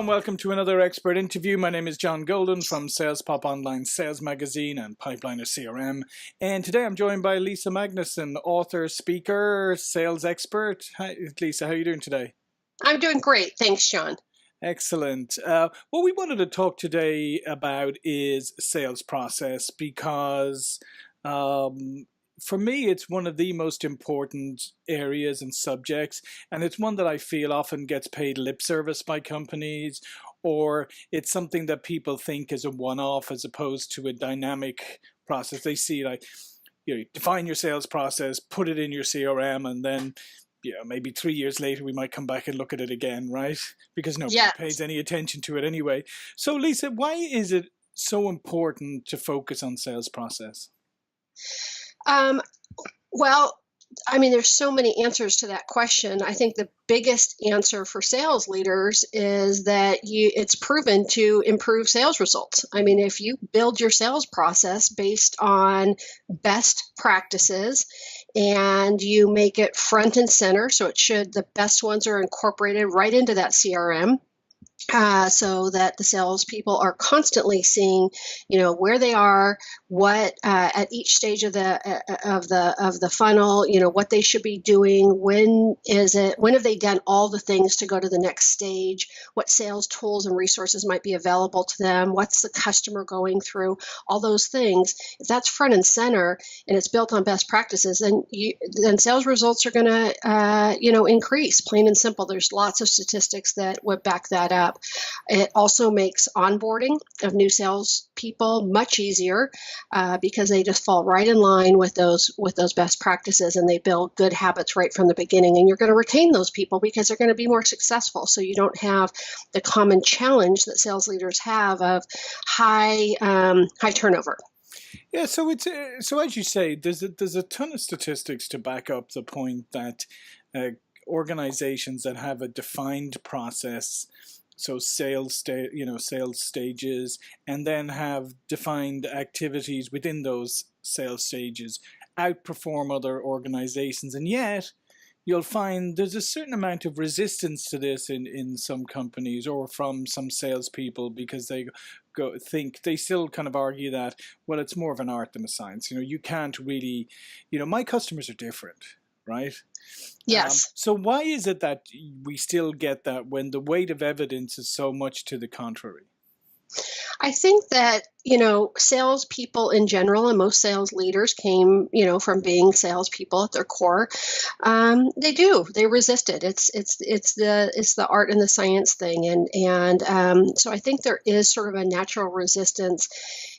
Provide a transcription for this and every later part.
and welcome to another expert interview. My name is John Golden from SalesPOP Online Sales Magazine and Pipeliner CRM. And today I'm joined by Lisa Magnuson, author, speaker, sales expert. Hi, Lisa, how are you doing today? I'm doing great. Thanks, John. Excellent. What we wanted to talk today about is sales process because for me, it's one of the most important areas and subjects, and it's one that I feel often gets paid lip service by companies, or it's something that people think is a one-off as opposed to a dynamic process. They see like, define your sales process, put it in your CRM, and then maybe 3 years later, we might come back and look at it again, right? Because nobody pays any attention to it anyway. So, Lisa, why is it so important to focus on sales process? Well, I mean, there's so many answers to that question. I think the biggest answer for sales leaders is that it's proven to improve sales results. I mean, if you build your sales process based on best practices and you make it front and center, so the best ones are incorporated right into that CRM. So that the salespeople are constantly seeing, where they are, what at each stage of the funnel, what they should be doing. When have they done all the things to go to the next stage? What sales tools and resources might be available to them? What's the customer going through? All those things. If that's front and center and it's built on best practices, then sales results are going to, increase. Plain and simple. There's lots of statistics that would back that up. It also makes onboarding of new salespeople much easier because they just fall right in line with those best practices, and they build good habits right from the beginning. And you're going to retain those people because they're going to be more successful. So you don't have the common challenge that sales leaders have of high turnover. Yeah, so as you say, there's a ton of statistics to back up the point that organizations that have a defined process, so sales stages, and then have defined activities within those sales stages, outperform other organizations. And yet you'll find there's a certain amount of resistance to this in some companies or from some salespeople, because they still kind of argue that, well, it's more of an art than a science. You can't really, my customers are different, right? Yes. So why is it that we still get that when the weight of evidence is so much to the contrary? I think that, salespeople in general, and most sales leaders came, from being salespeople at their core. They resist it. It's the art and the science thing. And so I think there is sort of a natural resistance.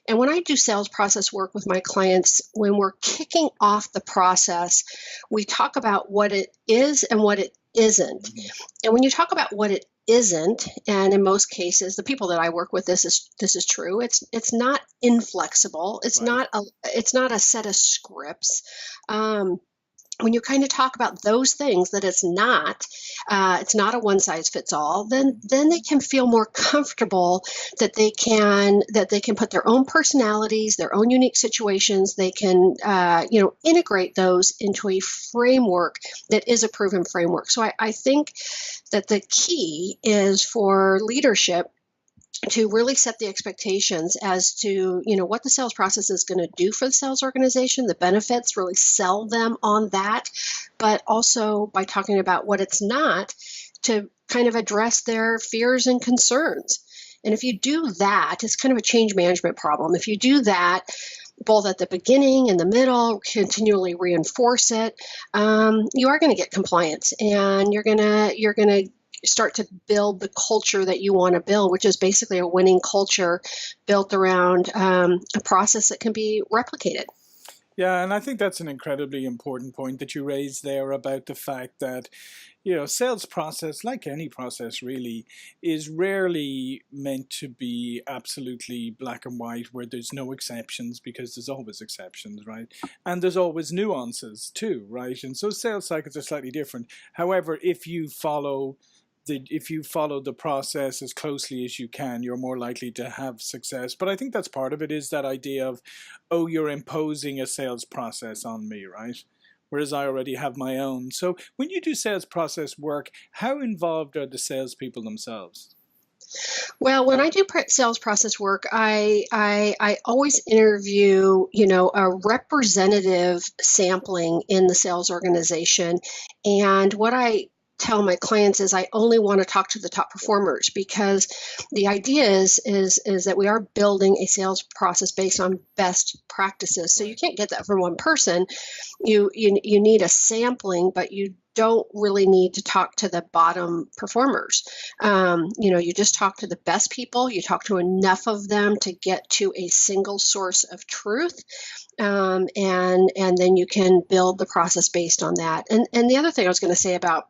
And when I do sales process work with my clients, when we're kicking off the process, we talk about what it is and what it isn't. Mm-hmm. And when you talk about what it isn't, and in most cases, the people that I work with, this is true. It's not inflexible. It's right. It's not a set of scripts. When you kind of talk about those things that it's not a one size fits all, then they can feel more comfortable that they can put their own personalities, their own unique situations. They can integrate those into a framework that is a proven framework. So I think that the key is for leadership to really set the expectations as to, what the sales process is going to do for the sales organization, the benefits, really sell them on that, but also by talking about what it's not, to kind of address their fears and concerns. And if you do that, it's kind of a change management problem. If you do that, both at the beginning and the middle, continually reinforce it, you are going to get compliance, and you're going to start to build the culture that you want to build, which is basically a winning culture built around a process that can be replicated. Yeah, and I think that's an incredibly important point that you raised there about the fact that, sales process, like any process really, is rarely meant to be absolutely black and white where there's no exceptions, because there's always exceptions, right? And there's always nuances too, right? And so sales cycles are slightly different. However, if you follow the process as closely as you can, you're more likely to have success. But I think that's part of it, is that idea of, oh, you're imposing a sales process on me, right? Whereas I already have my own. So when you do sales process work, how involved are the salespeople themselves? Well, when I do sales process work, I always interview, a representative sampling in the sales organization. And what I tell my clients is I only want to talk to the top performers, because the idea is that we are building a sales process based on best practices. So you Right. can't get that from one person. You need a sampling, but you don't really need to talk to the bottom performers. You just talk to the best people. You talk to enough of them to get to a single source of truth, and then you can build the process based on that. And the other thing I was going to say about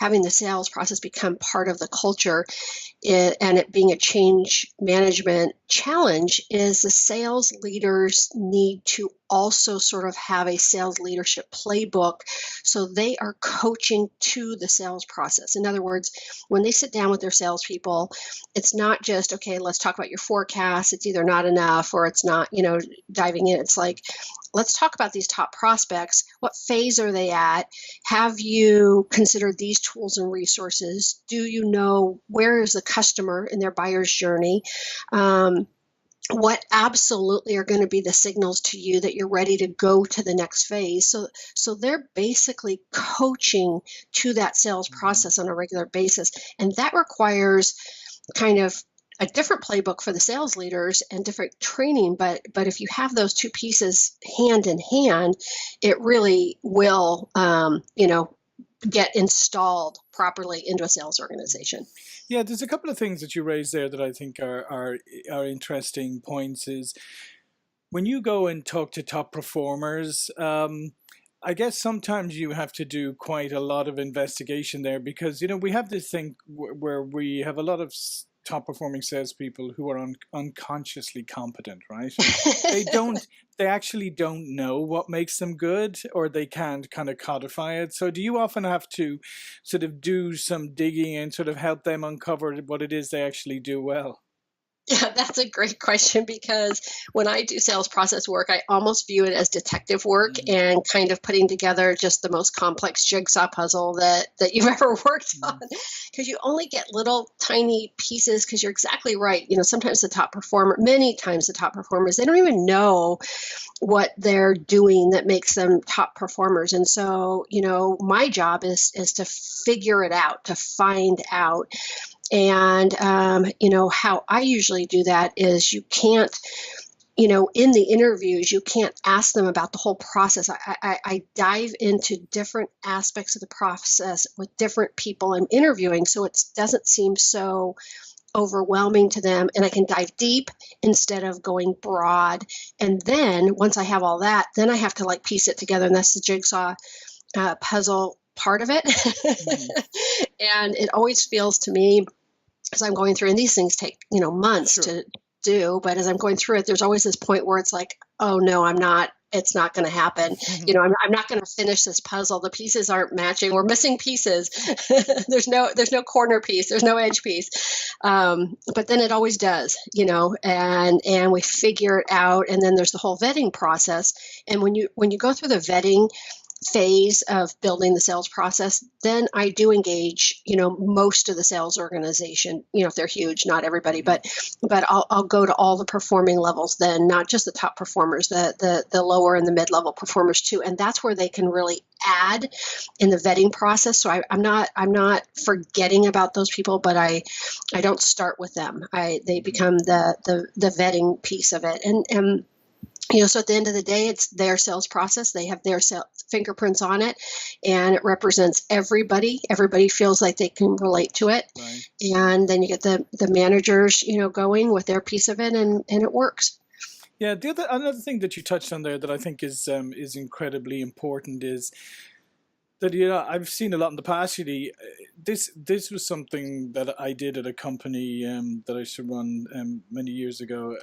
having the sales process become part of the culture, and it being a change management challenge, is the sales leaders need to also sort of have a sales leadership playbook, so they are coaching to the sales process. In other words, when they sit down with their salespeople, it's not just, okay, let's talk about your forecast. It's either not enough or it's not, diving in. It's like, let's talk about these top prospects. What phase are they at? Have you considered these tools and resources? Do you know where is the customer in their buyer's journey? What absolutely are going to be the signals to you that you're ready to go to the next phase? So they're basically coaching to that sales process on a regular basis. And that requires kind of a different playbook for the sales leaders and different training. But if you have those two pieces hand in hand, it really will, get installed properly into a sales organization. Yeah, there's a couple of things that you raised there that I think are interesting points. Is when you go and talk to top performers, I guess sometimes you have to do quite a lot of investigation there, because we have this thing where we have a lot of top performing salespeople who are unconsciously competent, right? They don't, they actually don't know what makes them good, or they can't kind of codify it. So do you often have to sort of do some digging and sort of help them uncover what it is they actually do well? Yeah, that's a great question, because when I do sales process work, I almost view it as detective work Mm, and kind of putting together just the most complex jigsaw puzzle that you've ever worked on, mm, because you only get little tiny pieces. Because you're exactly right. Sometimes many times the top performers, they don't even know what they're doing that makes them top performers. And so, my job is to figure it out, to find out. And, how I usually do that is you can't, in the interviews, you can't ask them about the whole process. I dive into different aspects of the process with different people I'm interviewing, so it doesn't seem so overwhelming to them, and I can dive deep instead of going broad. And then once I have all that, then I have to piece it together, and that's the jigsaw puzzle part of it. mhm. And it always feels to me, as I'm going through, and these things take, months Sure. to do, but as I'm going through it, there's always this point where it's like, oh no, it's not going to happen. I'm not going to finish this puzzle. The pieces aren't matching. We're missing pieces. there's no corner piece. There's no edge piece. But then it always does, and we figure it out. And then there's the whole vetting process. And when you go through the vetting phase of building the sales process, then I do engage, most of the sales organization, if they're huge, not everybody, Mhm. but I'll go to all the performing levels, then not just the top performers, the lower and the mid-level performers too. And that's where they can really add in the vetting process. So I'm not forgetting about those people, but I don't start with them. They Mhm. become the vetting piece of it. And so at the end of the day, it's their sales process. They have their fingerprints on it, and it represents everybody. Everybody feels like they can relate to it. Right. And then you get the managers, going with their piece of it, and it works. Yeah, another thing that you touched on there that I think is incredibly important is that I've seen a lot in the past. This was something that I did at a company that I used to run many years ago.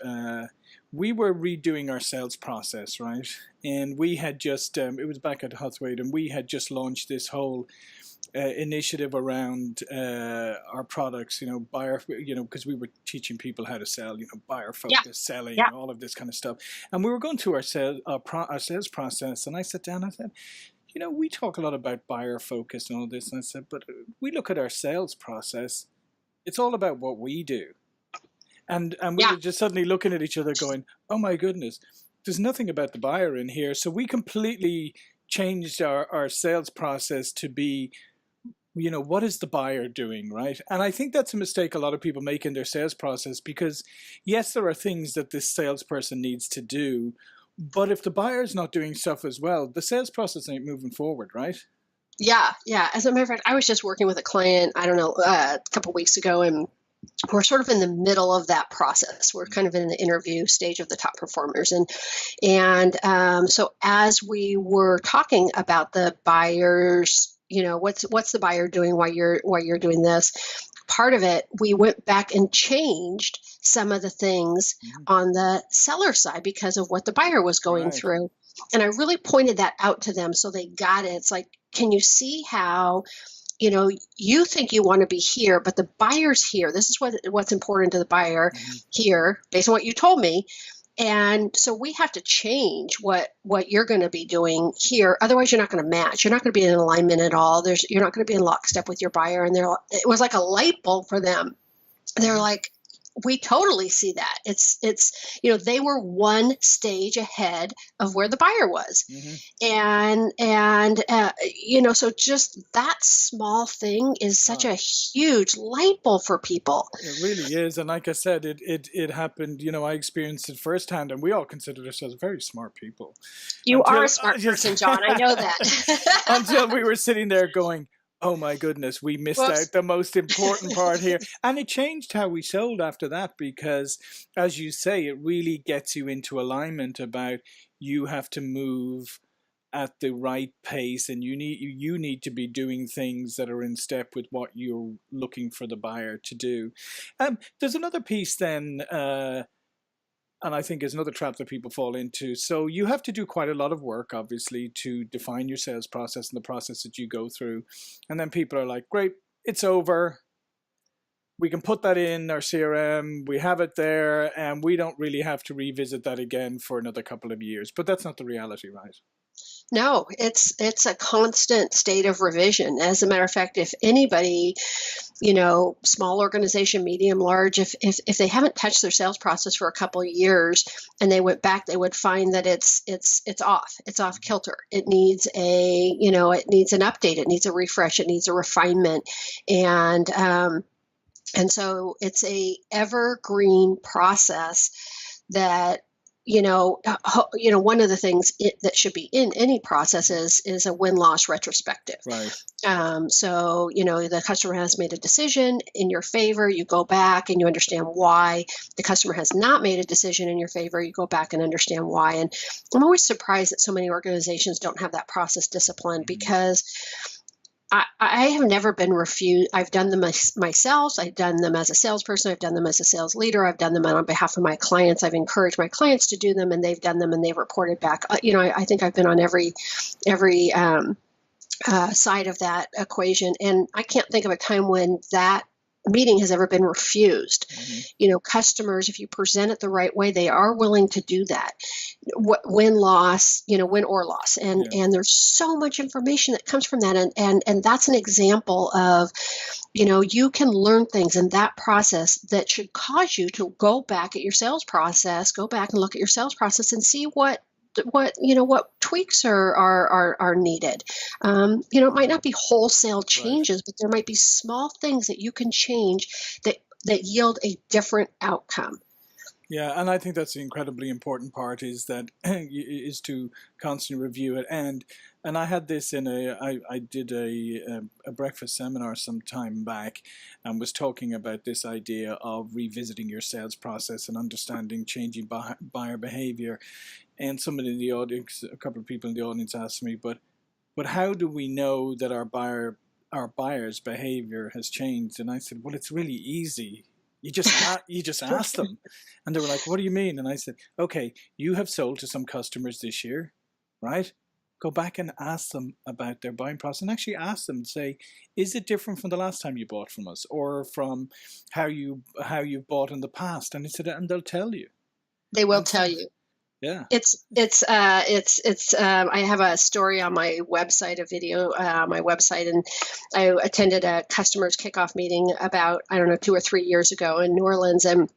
We were redoing our sales process, right? And we had just it was back at Huthwaite, and we had just launched this whole initiative around our products, buyer, because we were teaching people how to sell, buyer Yeah, focused selling yeah. and all of this kind of stuff. And we were going through our sales process, and I sat down and I said, we talk a lot about buyer focus and all this. And I said, but we look at our sales process, It's all about what we do. And we Yeah. were just suddenly looking at each other going, oh my goodness, there's nothing about the buyer in here. So we completely changed our sales process to be, what is the buyer doing, right? And I think that's a mistake a lot of people make in their sales process, because yes, there are things that this salesperson needs to do, but if the buyer's not doing stuff as well, the sales process ain't moving forward, right? Yeah. Yeah. As a matter of fact, I was just working with a client, I don't know, a couple weeks ago, and we're sort of in the middle of that process. We're kind of in the interview stage of the top performers, and so as we were talking about the buyers, what's the buyer doing while you're doing this. Part of it, we went back and changed some of the things on the seller side because of what the buyer was going Right. through, and I really pointed that out to them so they got it. It's like, can you see how? You think you want to be here, but the buyer's here. This is what's important to the buyer here, based on what you told me. And so we have to change what you're going to be doing here. Otherwise, you're not going to match. You're not going to be in alignment at all. You're not going to be in lockstep with your buyer. And it was like a light bulb for them. They're like, we totally see that. It's they were one stage ahead of where the buyer was. And so just that small thing is such a huge light bulb for people. It really is. And like I said, it happened, I experienced it firsthand, and we all considered ourselves very smart people. You are a smart person, John. I know that. Until we were sitting there going, oh my goodness, we missed out the most important part here. And it changed how we sold after that, because, as you say, it really gets you into alignment about you have to move at the right pace, and you need to be doing things that are in step with what you're looking for the buyer to do. There's another piece then, and I think is another trap that people fall into. So you have to do quite a lot of work, obviously, to define your sales process and the process that you go through. And then people are like, great, it's over. We can put that in our CRM. We have it there, and we don't really have to revisit that again for another couple of years. But that's not the reality, right? No, it's a constant state of revision. As a matter of fact, if anybody, small organization, medium, large, if they haven't touched their sales process for a couple of years and they went back, they would find that it's off. It's off kilter. It needs it needs an update. It needs a refresh. It needs a refinement. And so it's a evergreen process that one of the things that should be in any process is a win-loss retrospective. Right. So, the customer has made a decision in your favor. You go back and you understand why. The customer has not made a decision in your favor. You go back and understand why. And I'm always surprised that so many organizations don't have that process discipline, because I have never been refused. I've done them myself. I've done them as a salesperson. I've done them as a sales leader. I've done them on behalf of my clients. I've encouraged my clients to do them, and they've done them, and they've reported back. I think I've been on every side of that equation, and I can't think of a time when that meeting has ever been refused. Customers, if you present it the right way, they are willing to do that. Win or loss. And there's so much information that comes from that. And that's an example of, you can learn things in that process that should cause you to go back at your sales process, go back and look at your sales process and see what tweaks are needed. It might not be wholesale changes, but there might be small things that you can change that yield a different outcome. Yeah, and I think that's the incredibly important part, is to constantly review it. And I had this I did a breakfast seminar some time back, and was talking about this idea of revisiting your sales process and understanding changing buyer behavior. And somebody in the audience, a couple of people in the audience asked me, but how do we know that our buyer's behavior has changed? And I said, well, it's really easy. You just ask them. And they were like, what do you mean? And I said, okay, you have sold to some customers this year, right? Go back and ask them about their buying process, and actually ask them, say, is it different from the last time you bought from us, or from how you bought in the past? And he said, and they'll tell you. They will tell you. Yeah. I have a story on my website, a video on my website, and I attended a customers kickoff meeting about, I don't know, 2 or 3 years ago in New Orleans, and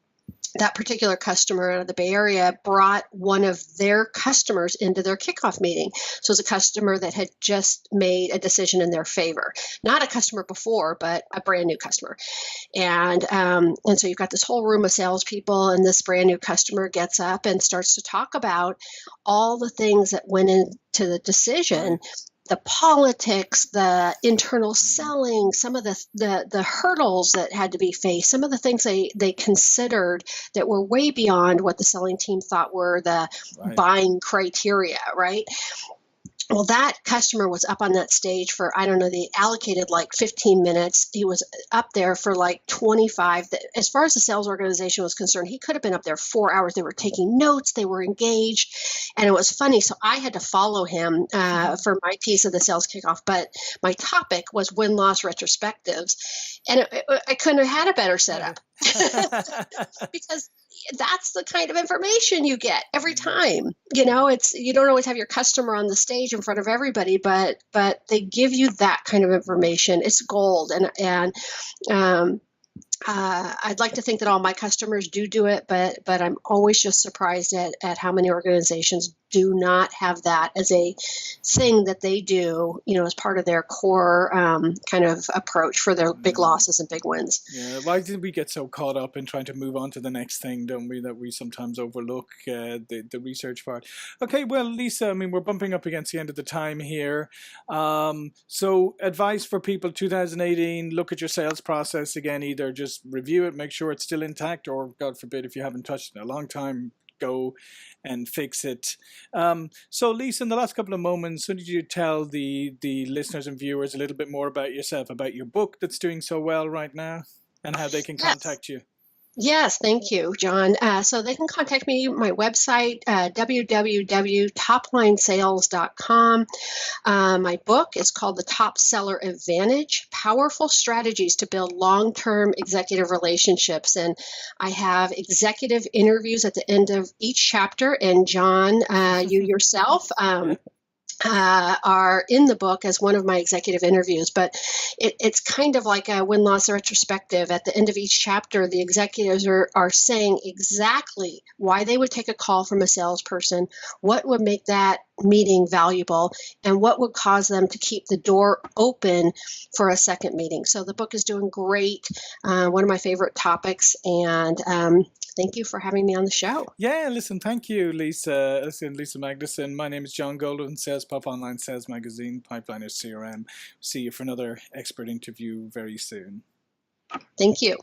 that particular customer out of the Bay Area brought one of their customers into their kickoff meeting. So it was a customer that had just made a decision in their favor, not a customer before, but a brand new customer. And so you've got this whole room of salespeople, and this brand new customer gets up and starts to talk about all the things that went into the decision. Right. The politics, the internal selling, some of the hurdles that had to be faced, some of the things they considered that were way beyond what the selling team thought were the Right. buying criteria, right? Well, that customer was up on that stage for, I don't know, they allocated like 15 minutes. He was up there for like 25. As far as the sales organization was concerned, he could have been up there 4 hours. They were taking notes. They were engaged. And it was funny. So I had to follow him for my piece of the sales kickoff. But my topic was win-loss retrospectives. And I couldn't have had a better setup because that's the kind of information you get every time. You don't always have your customer on the stage in front of everybody, but they give you that kind of information. It's gold. And I'd like to think that all my customers do it, but I'm always just surprised at how many organizations do not have that as a thing that they do, as part of their core kind of approach for their big losses and big wins. Yeah, why did we get so caught up in trying to move on to the next thing, don't we, that we sometimes overlook the research part? Okay, well, Lisa, I mean, we're bumping up against the end of the time here. So advice for people 2018, look at your sales process again, either just review it, make sure it's still intact, or God forbid, if you haven't touched it in a long time, go and fix it. So Lisa, in the last couple of moments, would you tell the listeners and viewers a little bit more about yourself, about your book that's doing so well right now, and how they can contact you? Yes, thank you, John. So they can contact me, my website, www.toplinesales.com. My book is called The Top Seller Advantage, Powerful Strategies to Build Long-Term Executive Relationships. And I have executive interviews at the end of each chapter. And John, you yourself, are in the book as one of my executive interviews, but it's kind of like a win-loss retrospective. At the end of each chapter, the executives are saying exactly why they would take a call from a salesperson, what would make that meeting valuable, and what would cause them to keep the door open for a second meeting. So the book is doing great, one of my favorite topics, and thank you for having me on the show. Yeah, listen, thank you, Lisa. Lisa Magnuson. My name is John Golden, SalesPOP Online Sales Magazine, Pipeliner CRM. See you for another expert interview very soon. Thank you.